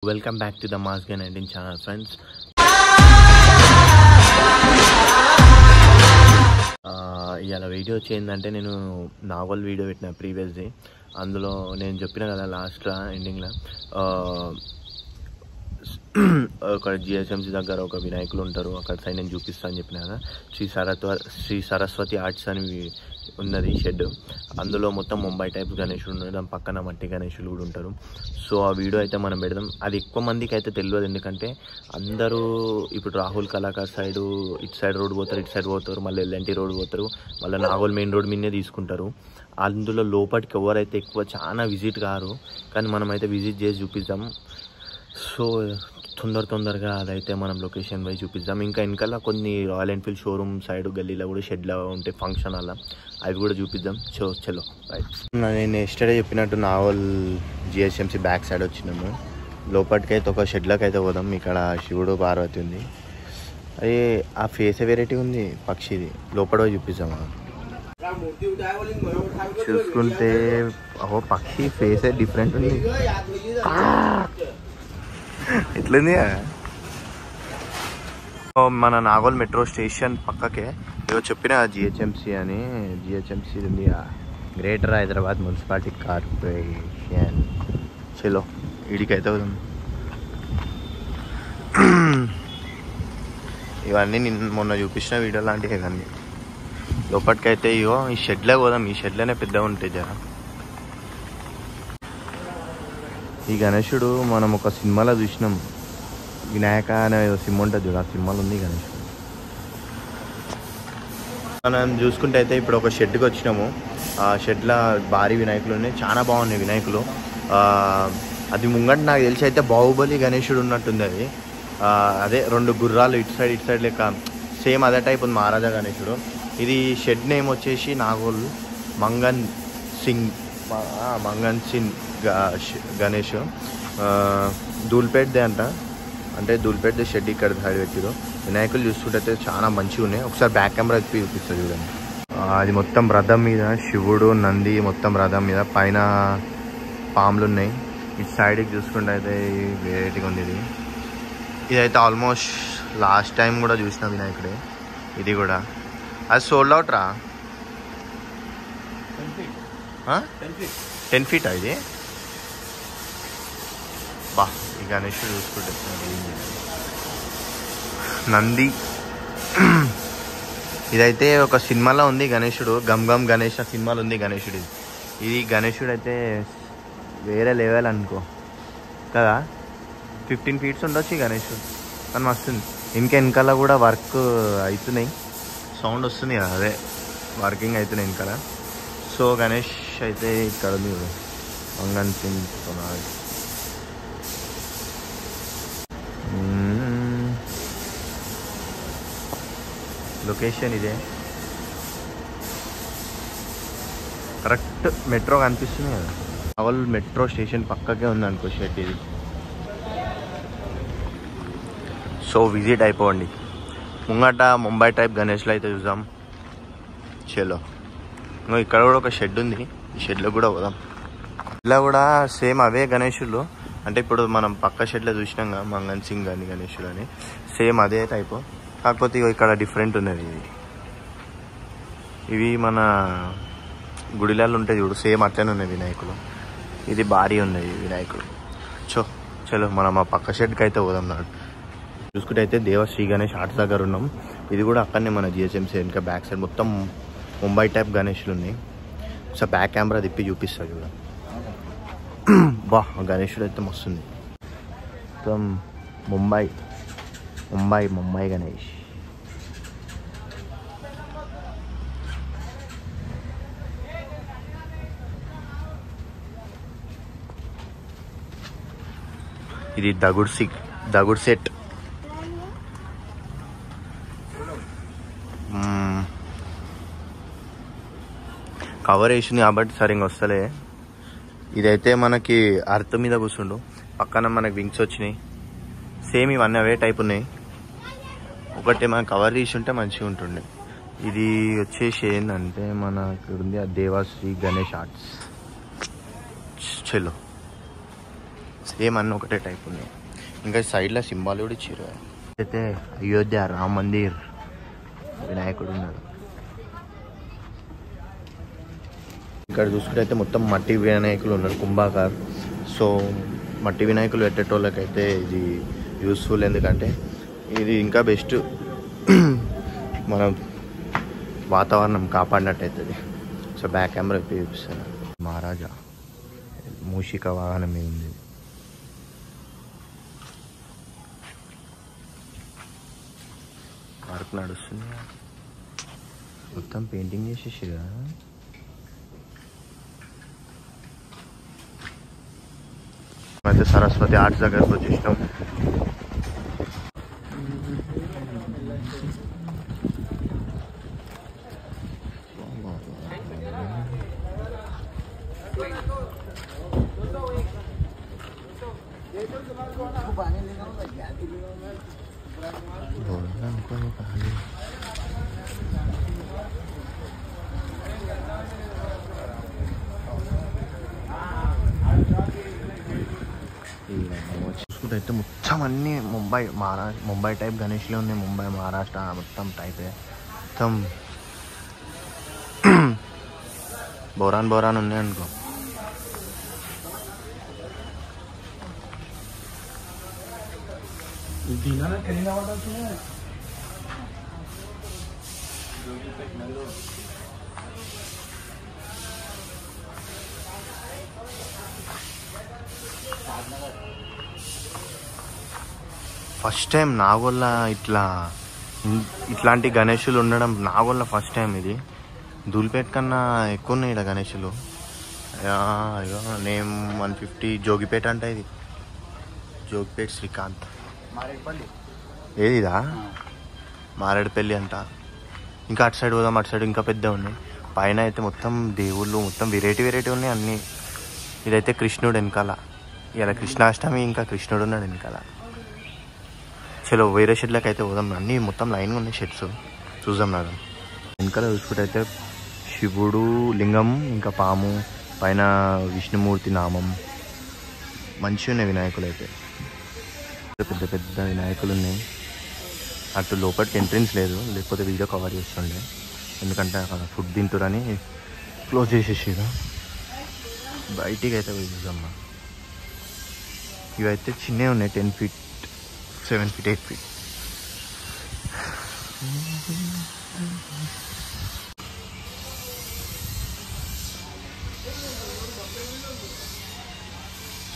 Welcome back to the Mass Gain 19 channel, friends. ఇలా video వచ్చిందంటే నేను నావల్ వీడియో పెట్టిన ప్రీవియస్ది. అందులో నేను చెప్పిన కదా లాస్ట్లో ఎండింగ్లో ఒక జిఎస్ఎంసీ దగ్గర ఒక వినాయకులు ఉంటారు, అక్కడ సైడ్ నేను చూపిస్తాను అని చెప్పిన కదా. శ్రీ సరస్వతి ఆర్ట్స్ అని ఉన్నది షెడ్. అందులో మొత్తం ముంబై టైప్ గణేషులు ఉన్నాయి, దాని పక్కన మట్టి గణేషులు కూడా ఉంటారు. సో ఆ వీడియో అయితే మనం పెడదాం. అది ఎక్కువ మందికి అయితే తెలియదు, ఎందుకంటే అందరూ ఇప్పుడు రాహుల్ కళాకార్ సైడు ఇటు సైడ్ రోడ్ పోతారు, ఇటు సైడ్ పోతారు, మళ్ళీ ఎల్ఎన్టీ రోడ్ పోతారు, మళ్ళీ నాగోల్ మెయిన్ రోడ్ మీదనే తీసుకుంటారు. అందులో లోపలికి ఎవరైతే ఎక్కువ చాలా విజిట్ కారు, కానీ మనమైతే విజిట్ చేసి చూపిద్దాం. సో తొందరగా అదైతే మనం లొకేషన్ పోయి చూపిద్దాం. ఇంకా వెనకాల కొన్ని రాయల్ ఎన్ఫీల్డ్ షోరూమ్ సైడ్ గల్లీలో కూడా షెడ్లో ఉంటే ఫంక్షన్ అలా అవి కూడా చూపిద్దాం. చలో రైట్. నేను ఎస్టర్డే చెప్పినట్టు నావల్ జిఎస్ఎంసీ బ్యాక్ సైడ్ వచ్చినాము. లోపలికైతే ఒక షెడ్లోకి అయితే పోదాం. ఇక్కడ శివుడు పార్వతి ఉంది. అది ఆ ఫేస్ వెరైటీ ఉంది పక్షిది, లోపల చూపిద్దాం. చూసుకుంటే పక్షి ఫేసే డిఫరెంట్ ఉంది. ఎట్లుంది మన నాగోల్ మెట్రో స్టేషన్ పక్కకే ఏదో చెప్పిన జిహెచ్ఎంసీ అని. జిహెచ్ఎంసీ ఉంది, గ్రేటర్ హైదరాబాద్ మున్సిపాలిటీ కార్పొరేషన్. చలో ఇడికైతే ఇవన్నీ నేను మొన్న చూపించిన వీడియో లాంటివి కానీ లోపలికైతే ఇగో ఈ షెడ్లో పోదాం. ఈ షెడ్లోనే పెద్దగా ఉంటాయి జర. ఈ గణేశుడు మనం ఒక సినిమాలో చూసినాం, వినాయక అనే సినిమా ఉంటుంది చూడు, ఆ సినిమాలో ఉంది గణేశుడు. మనం చూసుకుంటే అయితే ఇప్పుడు ఒక షెడ్కి వచ్చినాము. ఆ షెడ్లో భారీ వినాయకులు ఉన్నాయి, చాలా బాగున్నాయి వినాయకులు. అది ముంగట నాకు తెలిసి అయితే బాహుబలి గణేశుడు ఉన్నట్టుంది. అది అదే రెండు గుర్రాలు ఇటు సైడ్ లెక్క సేమ్ అదే టైప్ ఉంది మహారాజా గణేశుడు. ఇది షెడ్ నేమ్ వచ్చేసి నాగోల్ మంగన్ సింగ్ గణేష్. దూల్పేట్దే అంటే దూల్పేట్దే షెడ్ ఇక్కడ సైడ్ పెట్టిరు. వినాయకులు చూస్తుంటే చాలా మంచిగా ఉన్నాయి. ఒకసారి బ్యాక్ కెమెరా ఎత్తి చూపిస్తుంది చూడండి. అది మొత్తం రథం మీద శివుడు నంది మొత్తం రథం మీద, పైన పాములు ఉన్నాయి. ఇటు సైడ్కి చూసుకుంటే అయితే వెరైటీగా ఉంది. ఇదైతే ఆల్మోస్ట్ లాస్ట్ టైం కూడా చూసిన వినాయకుడే. ఇది కూడా అది సోల్డ్ అవుట్ రా. 10 feet ఇది. బా ఈ గణేశుడు చూసుకుంటే నంది. ఇదైతే ఒక సినిమాలో ఉంది గణేశుడు, గమ్ గమ్ గణేష్ సినిమాలో ఉంది గణేశుడు. ఇది గణేశుడు అయితే వేరే లెవెల్ అనుకో కదా. 15 feet ఉండొచ్చు ఈ గణేశుడు, కానీ వస్తుంది. వెనకాల కూడా వర్క్ అవుతున్నాయి, సౌండ్ వస్తుంది కదా, అదే వర్కింగ్ అవుతున్నాయి వెనకాల. సో గణేష్ అయితే ఇక్కడ ఉంది మంగన్ సింగ్ కొనాలి. లొకేషన్ ఇదే, కరెక్ట్ మెట్రో కనిపిస్తుంది కదా. నావల్ మెట్రో స్టేషన్ పక్కకే ఉంది అనుకో షెడ్ ఇది. సో విజిట్ అయిపోండి. ముంగట ముంబై టైప్ గణేష్లో అయితే చూద్దాం. చలో ఇక్కడ కూడా ఒక షెడ్ ఉంది, ఈ షెడ్లో కూడా పోదాం. ఇలా కూడా సేమ్ అవే గణేశులు, అంటే ఇప్పుడు మనం పక్క షెడ్లో చూసినాం కదా మంగన్ సింగ్ అని గణేశుడు అని, సేమ్ అదే టైపు. కాకపోతే ఇక్కడ డిఫరెంట్ ఉన్నది. ఇవి మన గుడిలాలు ఉంటాయి చూడు, సేమ్ అట్లనే ఉన్నాయి వినాయకులు. ఇది భారీ ఉన్నాయి వినాయకుడు. చలో మనం ఆ పక్క షెడ్కి అయితే పోదాం. నాడు చూసుకుంటే అయితే దేవశ్రీ గణేష్ ఆర్ట్స్ దగ్గర ఉన్నాం. ఇది కూడా అక్కడనే మన జిహెచ్ఎంసీ ఇంకా బ్యాక్ సైడ్ మొత్తం ముంబై టైప్ గణేషులు ఉన్నాయి. ఒకసారి బ్యాక్ కెమెరా తిప్పి చూపిస్తా చూడ. బా గణేశుడు అయితే మస్తుంది. మొత్తం ముంబై గణేష్. ఇది దగుడ్ సెట్. కవర్ వేసింది కాబట్టి సరిగ్గా వస్తలే. ఇదైతే మనకి అర్త్ మీద కూర్చుండు, పక్కన మనకి వింగ్స్ వచ్చినాయి. సేమ్ ఇవన్నీ అవే టైప్ ఉన్నాయి. ఒకటి మనం కవర్ తీసి ఉంటే మంచిగా ఉంటుండే. ఇది వచ్చేసి ఏంటంటే మనకు ఉంది దేవశ్రీ గణేష్ ఆర్ట్స్. చలో ఏమన్నా ఒకటే టైప్ ఉన్నాయి. ఇంకా సైడ్లో సింబాల్ కూడా ఇచ్చారు. అయితే అయోధ్య రామ్ మందిర్ వినాయకుడు ఉన్నాడు. ఇక్కడ చూసుకుంటే అయితే మొత్తం మట్టి వినాయకులు ఉన్నారు, కుంభాకార్. సో మట్టి వినాయకులు పెట్టేటోళ్ళకైతే ఇది యూస్ఫుల్, ఎందుకంటే ఇది ఇంకా బెస్ట్, మనం వాతావరణం కాపాడినట్టు అవుతుంది. సో బ్యాక్ కెమెరా చూపిస్తాను. మహారాజా మూషిక వాహనం మీద ఉంది. వర్క్ నడుస్తుంది, మొత్తం పెయింటింగ్ చేసేసిరా. అయితే సరస్వతి ఆర్ట్స్ దగ్గరకు వచ్చేసినాం. చూసుకుంటే అయితే మొత్తం అన్నీ ముంబై టైప్ గణేష్లే ఉన్నాయి. ముంబై మహారాష్ట్ర మొత్తం టైపే, మొత్తం బోరాన్ ఉన్నాయి అనుకో. ఫస్ట్ టైం నాగోళ్ళ ఇట్లాంటి గణేషులు ఉండడం, నాగోళ్ళ ఫస్ట్ టైం ఇది. ధూల్పేట కన్నా ఎక్కువ ఉన్నాయి ఇక్కడ గణేషులు. నేమ్ 150. జోగిపేట అంట ఇది, జోగిపేట శ్రీకాంత్. ఏదిదా మారేడుపల్లి అంట. ఇంకా అటు సైడ్ పోదాం, అటు సైడ్ ఇంకా పెద్ద ఉన్నాయి. పైన అయితే మొత్తం దేవుళ్ళు మొత్తం వెరైటీ ఉన్నాయి అన్నీ. ఇదైతే కృష్ణుడు వెనకాల, ఇలా కృష్ణాష్టమి, ఇంకా కృష్ణుడు ఉన్నాడు వెనకాల. చలో వేరే షెడ్లకు అయితే పోదాం. అన్నీ మొత్తం లైన్గా ఉన్నాయి షెడ్స్, చూద్దాం మేడం. వెనకాల చూసుకుంటే అయితే శివుడు లింగం, ఇంకా పాము, పైన విష్ణుమూర్తి నామం. మంచిగా ఉన్నాయి వినాయకులు అయితే, పెద్ద పెద్ద వినాయకులు ఉన్నాయి. అటు లోపలికి ఎంట్రెన్స్ లేదు, లేకపోతే వీడియో కవర్ చేస్తుండే, ఎందుకంటే అక్కడ ఫుడ్ తింటురని క్లోజ్ చేసేసి. బయటికి అయితే చూద్దామ్మా. ఇవైతే చిన్నవి ఉన్నాయి, 10 feet, 7 feet, 8 feet.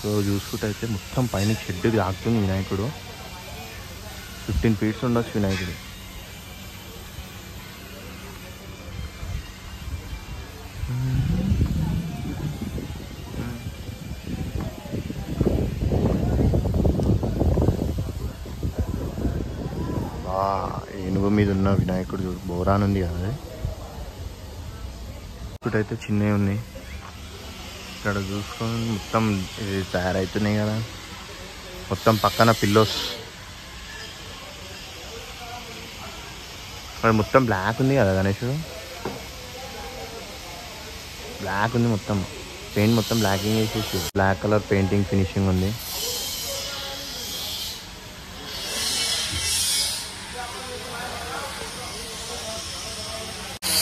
సో చూసుకుంటే అయితే మొత్తం పైన షెడ్ ఆగుతుంది వినాయకుడు. 15 feet ఉండొచ్చు వినాయకుడు. ఏనుగు మీద ఉన్న వినాయకుడు చూడు, బోరాన్ ఉంది కదా. ఇప్పుడైతే చిన్నవి ఉన్నాయి. ఇక్కడ చూసుకొని మొత్తం ఇది తయారవుతున్నాయి కదా, మొత్తం పక్కన పిల్లోస్. ఇక్కడ మొత్తం బ్లాక్ ఉంది కదా గణేశుడు, బ్లాక్ ఉంది మొత్తం. పెయింట్ మొత్తం బ్లాకింగ్ వేసేసి, బ్లాక్ కలర్ పెయింటింగ్ ఫినిషింగ్ ఉంది.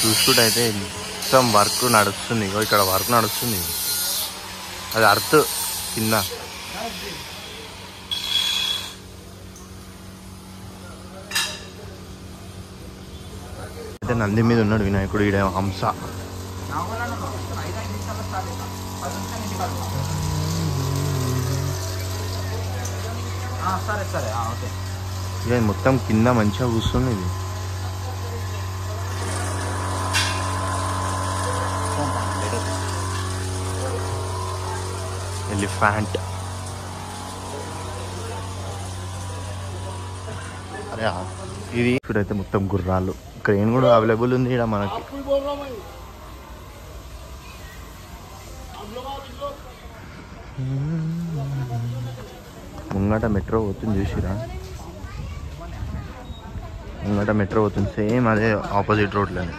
చూసుకుంటే అయితే మొత్తం వర్క్ నడుస్తుంది. ఇక్కడ వర్క్ నడుస్తుంది, అది అర్త్ కింద. అయితే నంది మీద ఉన్నాడు వినాయకుడు. ఈడ హంస. ఇక మొత్తం కింద మంచిగా కూర్చుంది ఇది. ఎలిఫెంట్. అరే ఇది ఇప్పుడైతే మొత్తం గుర్రాలు. క్రెయిన్ కూడా అవైలబుల్ ఉంది ఇక్కడ మనకి. ముంగట మెట్రో పోతుంది చూసిరా, ముంగట మెట్రో పోతుంది. సేమ్ అదే ఆపోజిట్ రోడ్లోనే.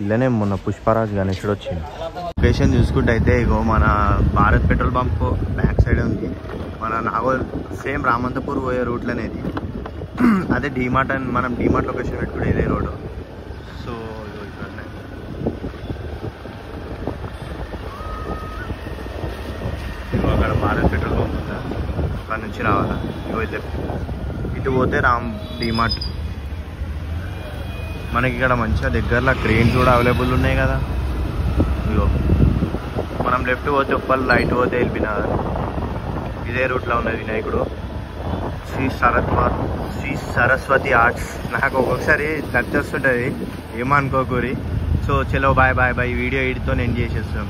ఇళ్ళనే మొన్న పుష్పరాజ్ గణేశుడు వచ్చింది. లొకేషన్ చూసుకుంటే అయితే ఇగో మన Bharat petrol bump back side ఉంది. మన నాగోల్ సేమ్ రామంతపూర్ పోయే రూట్లోనే ఇది. అదే డీమార్ట్ అని మనం డీమార్ట్ లొకేషన్ పెట్టుకుంటే ఇదే రోడ్డు. సో ఇక్కడనే ఇగో అక్కడ భారత్ పెట్రోల్ బంప్ ఉందా, అక్కడ నుంచి రావాలా. ఇగో అయితే ఇటు పోతే డీమార్ట్. మనకి ఇక్కడ మంచిగా దగ్గరలో ట్రైన్స్ కూడా అవైలబుల్ ఉన్నాయి కదా. ఇగో మనం లెఫ్ట్ పోతే ఉప్పల్, రైట్ పోతే వెళ్ళిపోయినా ఇదే రూట్లో ఉన్నది వినాయకుడు. శ్రీ సరస్వతి ఆర్ట్స్. నాకు ఒక్కొక్కసారి నచ్చేస్తుంటుంది, ఏమనుకోకూరి. సో చలో బాయ్ బాయ్ బాయ్. వీడియో ఎడిట్తో నేను చేసేస్తాం.